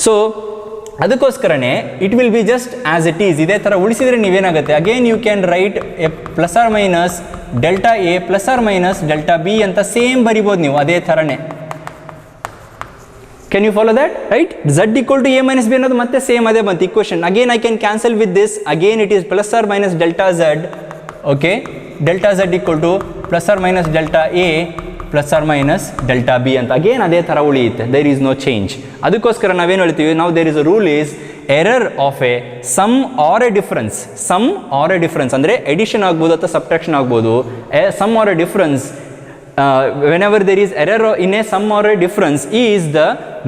A: So ಅದಕ್ಕೋಸ್ಕರನೇ it will be just as it is. ಇದೇ ಥರ ಉಳಿಸಿದರೆ ನೀವೇನಾಗುತ್ತೆ, again you can write A plus or minus delta A plus or minus delta B ಅಂತ same ಬರಿಬೋದು ನೀವು ಅದೇ ಥರನೇ. Can you follow that? Right, Z equal to A minus B ಅನ್ನೋದು ಮತ್ತೆ ಸೇಮ್ ಅದೇ ಬಂತು equation. Again I can cancel with this, again it is plus or minus delta z. Okay, delta Z equal to plus or minus delta A plus or minus delta B ಅಂತ again ಅದೇ ಥರ ಉಳಿಯುತ್ತೆ. There is no change. ಅದಕ್ಕೋಸ್ಕರ ನಾವೇನು ಹೇಳ್ತೀವಿ, ನಾವು there is a rule is error of a sum or a difference. Sum or a difference ಅಂದರೆ addition ಆಗ್ಬೋದು ಅಥವಾ ಸಬ್ಟ್ರಾಕ್ಷನ್ ಆಗ್ಬೋದು. Sum or a difference, whenever there is error in a sum or a difference is the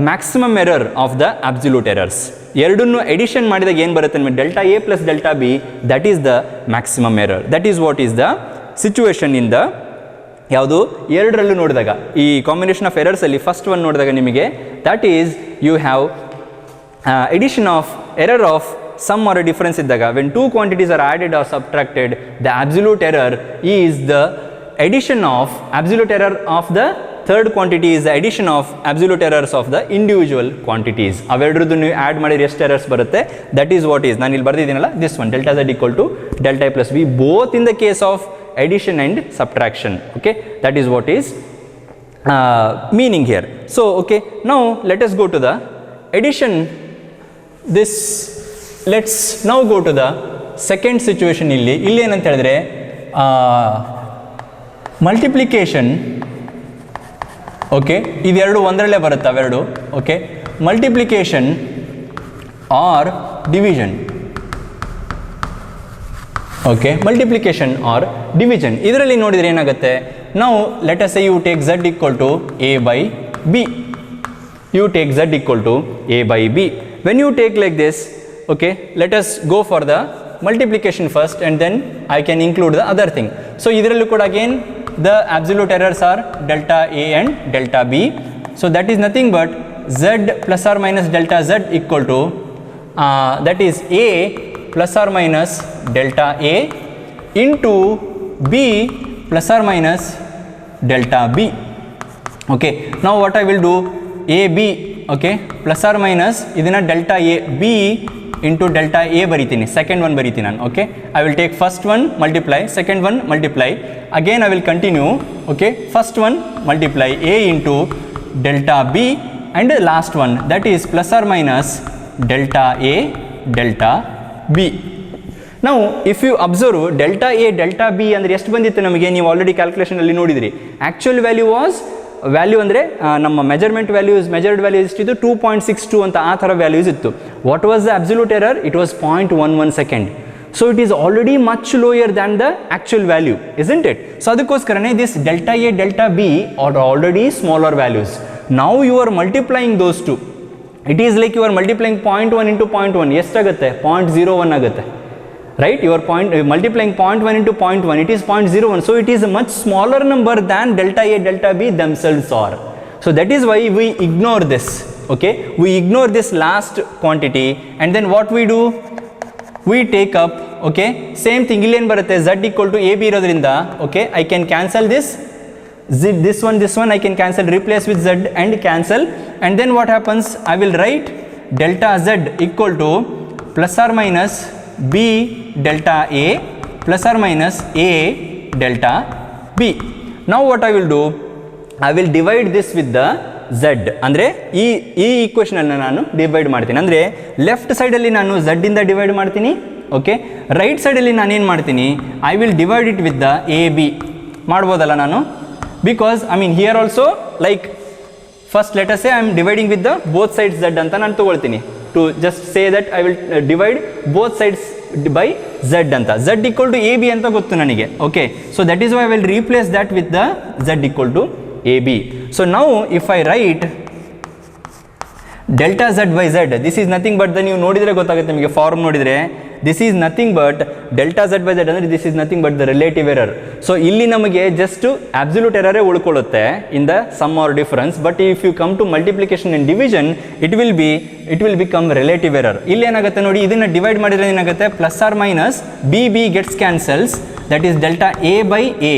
A: maximum error of the absolute errors. ಎರಡನ್ನು addition ಮಾಡಿದಾಗ ಏನು ಬರುತ್ತೆ ಅಂದರೆ delta A plus delta B, that is the maximum error. That is what is the situation in the ಯಾವುದು ಎರಡರಲ್ಲೂ ನೋಡಿದಾಗ, ಈ combination of ಎರರ್ಸಲ್ಲಿ ಫಸ್ಟ್ ಒನ್ ನೋಡಿದಾಗ ನಿಮಗೆ that is you have addition of error of sum or a difference ಇದ್ದಾಗ when two quantities are added or subtracted the absolute error is the addition of absolute error of the third quantity is the addition of absolute errors of the individual quantities. ಅವೆರಡರದ್ದು ನೀವು add ಮಾಡಿದ್ರೆ ಎಷ್ಟು errors ಬರುತ್ತೆ, that is what is ನಾನು ಇಲ್ಲಿ ಬರ್ದಿದ್ದೀನಲ್ಲ this one, delta Z equal to delta A plus B both in the case of addition and subtraction. Okay, that is what is meaning here. So okay, now let us go to the addition. This let's now go to the second situation. ಇಲ್ಲಿ ಏನಂತ ಹೇಳಿದ್ರೆ multiplication. Okay, ಇದೆರಡು ಒಂದರಲ್ಲೇ ಬರುತ್ತೆ ಅವೆರಡು. Okay, multiplication or division. Okay, multiplication or division ಇದರಲ್ಲಿ ನೋಡಿದರೆ ಏನಾಗುತ್ತೆ, ನಾವು let us say you take z equal to a by b. You take z equal to a by b. When you take like this, okay, let us go for the multiplication first and then I can include the other thing. So ಇದರಲ್ಲೂ ಕೂಡ again the absolute errors are delta A and delta B. So that is nothing but Z plus or minus delta Z equal to that is A plus or minus delta A into B plus or minus delta B. Okay, now what I will do, A B, okay, plus or minus ಇದನ್ನ delta A B into delta A ಬರೀತೀನಿ, second one ಬರೀತೀನಿ ನಾನು. Okay, I will take first one multiply, second one multiply, again I will continue. Okay, first one multiply A into delta B and last one that is plus or minus delta A delta B. ನಾವು if you observe delta A delta B ಅಂದರೆ ಎಷ್ಟು ಬಂದಿತ್ತು ನಮಗೆ, ನೀವು already ಕ್ಯಾಲ್ಕುಲೇಷನಲ್ಲಿ ನೋಡಿದ್ರಿ. Actual value was, value ಅಂದರೆ ನಮ್ಮ measurement values, measured values ಎಷ್ಟಿತ್ತು 2.62 ಅಂತ ಆ ಥರ ವ್ಯಾಲ್ಯೂಸ್ ಇತ್ತು. What was the absolute error? It was 0.11 second. So it is already much lower than the actual value, isn't it? So ಅದಕ್ಕೋಸ್ಕರನೇ this delta A delta B are already smaller values. Now you are multiplying those two, it is like you are multiplying 0.1 into 0.1 ಎಷ್ಟಾಗುತ್ತೆ? 0.01 ಆಗುತ್ತೆ. Right, you are multiplying 0.1 into 0.1, it is 0.01. So it is a much smaller number than delta A delta B themselves are. So that is why we ignore this. Okay, we ignore this last quantity and then what we do, we take up, okay, same thing ಇಲ್ಲಿ ಏನು ಬರುತ್ತೆ, z equal to AB ಇರೋದ್ರಿಂದ, okay, I can cancel this this one I can cancel, replace with z and cancel, and then what happens, I will write delta z equal to plus or minus B delta A plus or minus A delta B. Now what I will do, I will divide this with the z. ಅಂದರೆ ಈ ಈಕ್ವೇಷನನ್ನು ನಾನು divide ಮಾಡ್ತೀನಿ. ಅಂದರೆ left ಸೈಡಲ್ಲಿ ನಾನು z ಇಂದ divide ಮಾಡ್ತೀನಿ. Okay, right ಸೈಡಲ್ಲಿ ನಾನು ಏನು ಮಾಡ್ತೀನಿ, I will divide it with the A B. ಮಾಡ್ಬೋದಲ್ಲ ನಾನು, because I mean here also like first let us say I am dividing with the both sides z ಅಂತ ನಾನು ತೊಗೊಳ್ತೀನಿ. To just say that I will divide both sides by z anta, z equal to ab anta gottu nanige. Okay, so that is why I will replace that with the z equal to ab. So now if I write delta Z by Z, this is nothing but ನೀವು ನೋಡಿದರೆ ಗೊತ್ತಾಗುತ್ತೆ ನಿಮಗೆ, form ನೋಡಿದರೆ this is nothing but delta Z by Z ಅಂದರೆ this is nothing but the relative error. So ಇಲ್ಲಿ ನಮಗೆ just absolute ಎರರೇ ಉಳ್ಕೊಳ್ಳುತ್ತೆ in the sum or difference, but if you come to multiplication and division it will become relative error. ಇಲ್ಲಿ ಏನಾಗುತ್ತೆ ನೋಡಿ, ಇದನ್ನು divide ಮಾಡಿದರೆ ಏನಾಗುತ್ತೆ, plus or minus B gets cancels, that is delta A by A,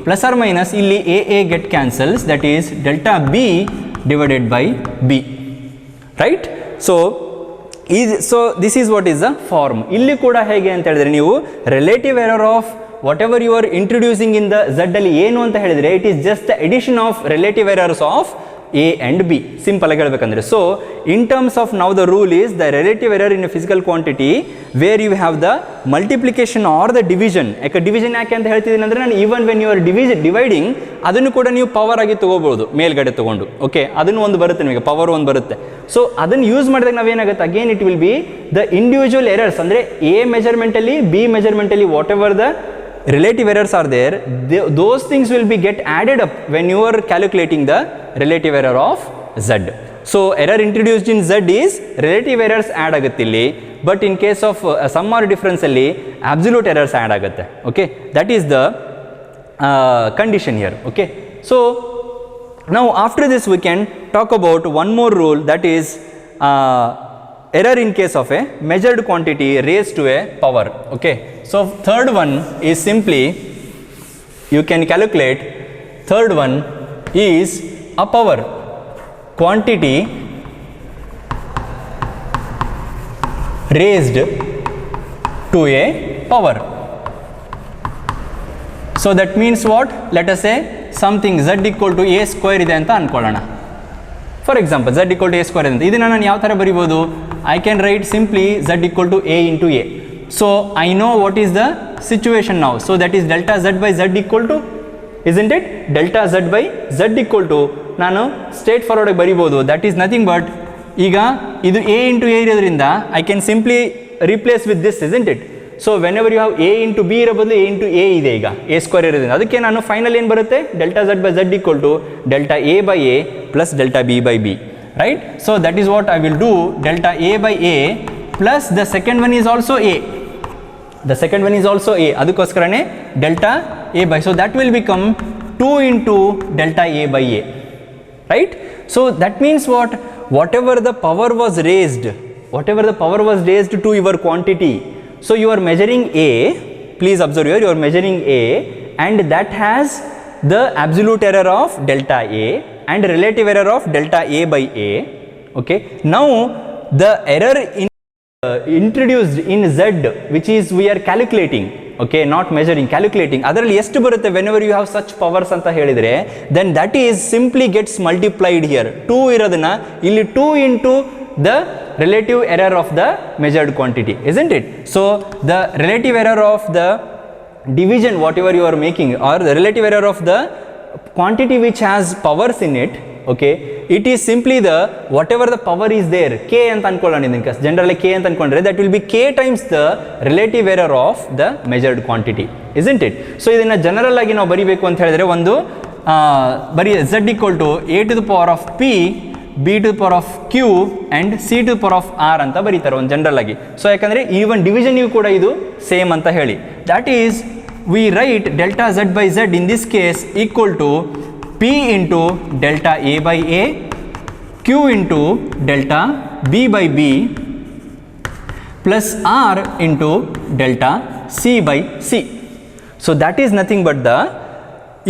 A: plus or minus ಇಲ್ಲಿ A get cancels, that is delta B divided by B, right. So this is what is the form. ಇಲ್ಲಿ ಕೂಡ ಹೇಗೆ ಅಂತ ಹೇಳಿದ್ರೆ, ನೀವು relative error of whatever you are introducing in the Z ಅಲ್ಲಿ ಏನು ಅಂತ ಹೇಳಿದ್ರೆ, it is just the addition of relative errors of A and B, simple ಆಗಿ ಹೇಳ್ಬೇಕಂದ್ರೆ. So in terms of now the rule is the relative error in a physical quantity where you have the multiplication or the division. ಯಾಕೆ division ಯಾಕೆ ಅಂತ ಹೇಳ್ತಿದ್ದೀನಿ ಅಂದರೆ, ನಾನು even when you are dividing ಅದನ್ನು ಕೂಡ ನೀವು ಪವರ್ ಆಗಿ ತೊಗೋಬೋದು, ಮೇಲ್ಗಡೆ ತೊಗೊಂಡು, ಓಕೆ, ಅದನ್ನು ಒಂದು ಬರುತ್ತೆ ನಿಮಗೆ, ಪವರ್ ಒಂದು ಬರುತ್ತೆ. ಸೊ ಅದನ್ನು ಯೂಸ್ ಮಾಡಿದಾಗ ನಾವೇನಾಗುತ್ತೆ, again it will be the individual errors, ಅಂದರೆ ಎ ಮೆಜರ್ಮೆಂಟಲ್ಲಿ ಬಿ ಮೆಜರ್ಮೆಂಟಲ್ಲಿ whatever the relative errors are there, those things will be get added up when you are calculating the relative error of Z. So error introduced in Z is relative errors add agutte illi, but in case of sum or difference alli absolute errors add agutte. Okay, that is the condition here. Okay, so now after this we can talk about one more rule, that is error in case of a measured quantity raised to a power. Okay, so third one is simply, you can calculate, third one is a power quantity raised to a power. So that means what, let us say something z equal to a square ಇದೆ ಅಂತ ಅನ್ಕೊಳ್ಳೋಣ. For example z equal to a square ಅಂತ, ಇದನ್ನು ನಾನು ಯಾವ ಥರ ಬರಿಬೋದು, I can write simply z equal to a into a. So I know what is the situation now. So that is delta z by z equal to, isn't it? Delta z by z equal to, ನಾನು straight forward ಆಗಿ ಬರಿಬೋದು, that is nothing but, ಈಗ ಇದು a into a ಇರೋದ್ರಿಂದ I can simply replace with this, isn't it? So whenever you have a into b ಇರೋ ಬದಲು A into A ಇದೆ, ಈಗ ಎ ಸ್ಕ್ವೇರ್ ಇರೋದ್ರಿಂದ ಅದಕ್ಕೆ ನಾನು ಫೈನಲ್ ಏನು ಬರುತ್ತೆ, delta Z by Z equal to delta A by A plus delta B by B, right. So that is what I will do, delta A by A plus the second one is also A, the second one is also A, ಅದಕ್ಕೋಸ್ಕರನೇ delta A by, so that will become 2 into delta A by A, right. So that means what, whatever the power was raised to your quantity, so you are measuring a, please observe here, you are measuring a, and that has the absolute error of delta a and relative error of delta a by a. Okay, now the error introduced in z, which is we are calculating, okay, not measuring, calculating, ಅದರಲ್ಲಿ ಎಷ್ಟು ಬರುತ್ತೆ whenever you have such powers ಅಂತ ಹೇಳಿದರೆ, then that is simply gets multiplied here. 2 ಇರೋದನ್ನ ಇಲ್ಲಿ 2 into the relative error of the measured quantity, isn't it? So the relative error of the division whatever you are making, or the relative error of the quantity which has powers in it, okay, it is simply the whatever the power is there, k ಅಂತ ಅನ್ಕೊಳ್ಳೋಣ, ಇದಕ್ಕೆ generally k ಅಂತ ಅನ್ಕೊಂಡ್ರೆ that will be k times the relative error of the measured quantity, isn't it? So ಇದನ್ನ general ಆಗಿ ನಾವು ಬರಿಬೇಕು ಅಂತ ಹೇಳಿದ್ರೆ, ಒಂದು ಬರಿ z equal to a to the power of p, b to the power of q and c to the power of r ಅಂತ ಬರೀತಾರೆ ಒಂದು ಜನರಲ್ ಆಗಿ. ಸೊ ಯಾಕಂದರೆ ಈವನ್ ಡಿವಿಷನ್ ಕೂಡ ಇದು ಸೇಮ್ ಅಂತ ಹೇಳಿ, that is we write delta z by z in this case equal to p into delta a by a, q into delta b by b plus r into delta c by c. So that is nothing but the,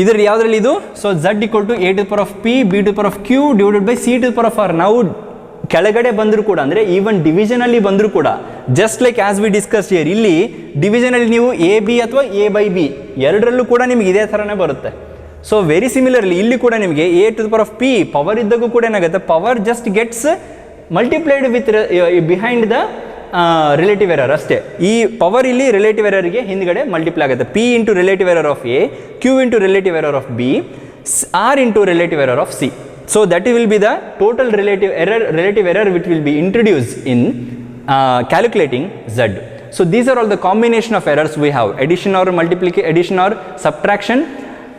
A: ಇದರ ಯಾವುದರಲ್ಲಿ ಇದು, so z equal to a to the power of p, b to the power of q divided by c to the power of r. ನಾವು ಕೆಳಗಡೆ ಬಂದರೂ ಕೂಡ, ಅಂದರೆ even ಡಿವಿಷನಲ್ಲಿ ಬಂದರೂ ಕೂಡ, just like as we discuss here, ಇಲ್ಲಿ ಡಿವಿಷನಲ್ಲಿ ನೀವು A B ಅಥವಾ ಎ ಬೈ ಬಿ ಎರಡರಲ್ಲೂ ಕೂಡ ನಿಮಗೆ ಇದೇ ಥರನೇ ಬರುತ್ತೆ. ಸೊ ವೆರಿ ಸಿಮಿಲರ್ಲಿ ಇಲ್ಲಿ ಕೂಡ ನಿಮಗೆ A to the power of P power ಇದ್ದಾಗೂ ಕೂಡ ಏನಾಗುತ್ತೆ, power just gets multiplied with behind the relative error ಅಷ್ಟೇ. ಈ ಪವರ್ ಇಲ್ಲಿ ರಿಲೇಟಿವ್ ಎರರ್ಗೆ ಹಿಂದ್ಗಡೆ ಮಲ್ಟಿಪ್ಲೈ ಆಗುತ್ತೆ, P into relative error of A, Q into relative error of B, R into relative error of C. So that will be the total relative error which will be introduced in calculating z. So these are all the combination of errors we have: addition or addition or subtraction,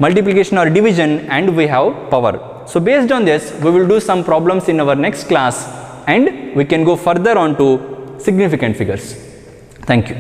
A: multiplication or division, and we have power. So based on this we will do some problems in our next class. and we can go further on to significant figures. Thank you.